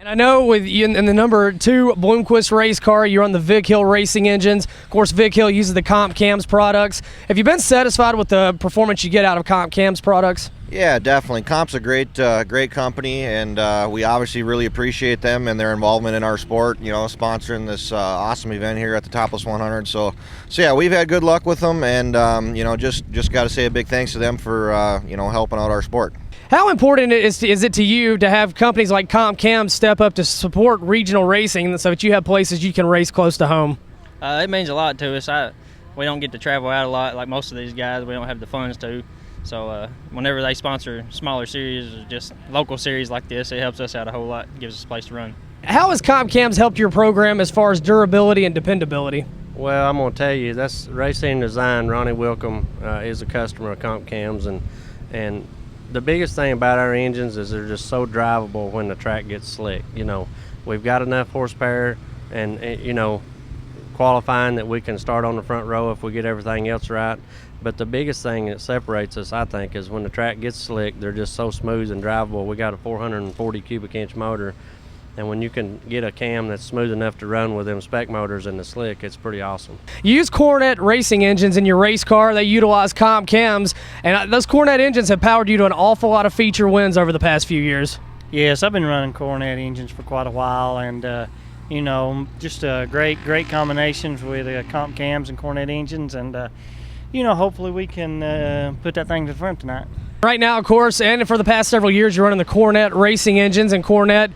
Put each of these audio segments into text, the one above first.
I know with you in the number 2 Bloomquist race car, you're on the Vic Hill racing engines. Of course, Vic Hill uses the Comp Cams products. Have you been satisfied with the performance you get out of Comp Cams products? Yeah, definitely. Comp's a great company, and we obviously really appreciate them and their involvement in our sport. You know, sponsoring this awesome event here at the Topless 100. So yeah, we've had good luck with them, and you know, just got to say a big thanks to them for you know, helping out our sport. How important is it to you to have companies like Comp Cam step up to support regional racing so that you have places you can race close to home? It means a lot to us. We don't get to travel out a lot like most of these guys. We don't have the funds to. So whenever they sponsor smaller series or just local series like this, it helps us out a whole lot, gives us a place to run. How has Comp Cams helped your program as far as durability and dependability? Well, I'm going to tell you, that's Racing Design. Ronnie Wilcom is a customer of Comp Cams, and the biggest thing about our engines is they're just so drivable when the track gets slick. You know, we've got enough horsepower and you know, qualifying that we can start on the front row if we get everything else right. But the biggest thing that separates us, I think, is when the track gets slick, they're just so smooth and drivable. We got a 440 cubic inch motor, and when you can get a cam that's smooth enough to run with them spec motors in the slick, it's pretty awesome. You use Coronet racing engines in your race car. They utilize Comp Cams, and those Coronet engines have powered you to an awful lot of feature wins over the past few years. Yes, I've been running Coronet engines for quite a while, and you know, just great combinations with Comp Cams and Coronet engines, and you know, hopefully we can put that thing to the front tonight. Right now, of course, and for the past several years, you're running the Coronet racing engines, and Coronet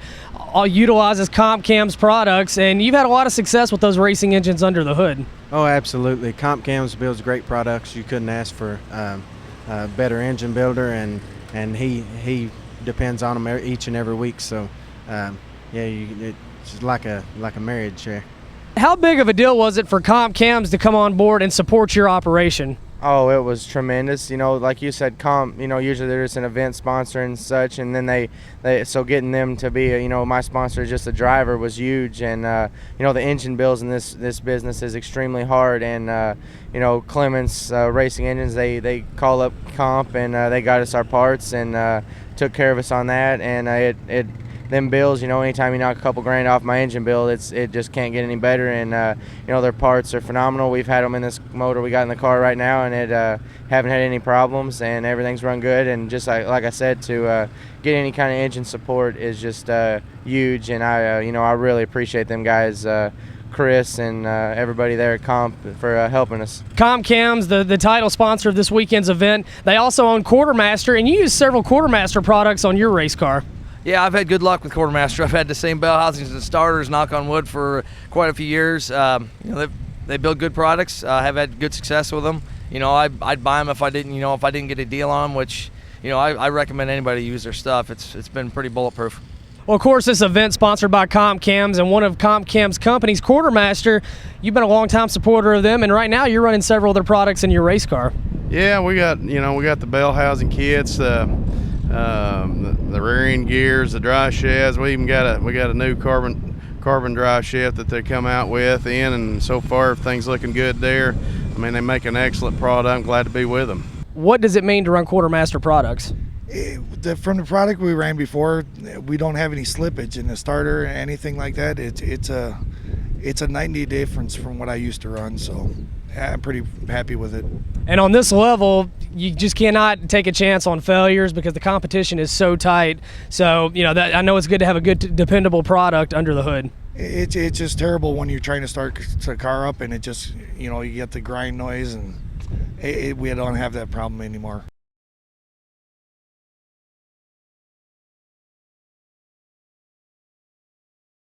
utilizes Comp Cams products, and you've had a lot of success with those racing engines under the hood. Oh, absolutely. Comp Cams builds great products. You couldn't ask for a better engine builder, and he depends on them each and every week. So, yeah, it's like a marriage there. How big of a deal was it for Comp Cams to come on board and support your operation? Oh, it was tremendous. You know, like you said, Comp, you know, usually they're just an event sponsor and such, and then so getting them to be, you know, my sponsor, just a driver, was huge. And you know, the engine builds in this business is extremely hard. And you know, Clements Racing Engines, they call up Comp, and they got us our parts and took care of us on that. And them bills, you know, anytime you knock a couple grand off my engine bill, it just can't get any better. And you know, their parts are phenomenal. We've had them in this motor we got in the car right now, and it haven't had any problems, and everything's run good. And just like I said, to get any kind of engine support is just huge. And I you know, I really appreciate them guys, Chris and everybody there at Comp, for helping us. Comp Cams, the title sponsor of this weekend's event, they also own Quartermaster, and you use several Quartermaster products on your race car. Yeah, I've had good luck with Quartermaster. I've had the same bell housings and starters, knock on wood, for quite a few years. You know, they build good products. Have had good success with them. You know, I'd buy them if I didn't get a deal on them, which, you know, I recommend anybody use their stuff. It's been pretty bulletproof. Well, of course, this event sponsored by Comp Cams, and one of Comp Cams' companies, Quartermaster. You've been a long-time supporter of them, and right now you're running several of their products in your race car. Yeah, we got the bell housing kits, the rear end gears, the drive shafts. We got a new carbon drive shaft that they come out with and so far everything's looking good there. I mean, they make an excellent product. I'm glad to be with them. What does it mean to run Quartermaster products? From the product we ran before, we don't have any slippage in the starter or anything like that. It's a night and day difference from what I used to run, so I'm pretty happy with it. And on this level, you just cannot take a chance on failures because the competition is so tight. So, you know, that I know it's good to have a good, dependable product under the hood. It's just terrible when you're trying to start the car up and it just, you know, you get the grind noise, and we don't have that problem anymore.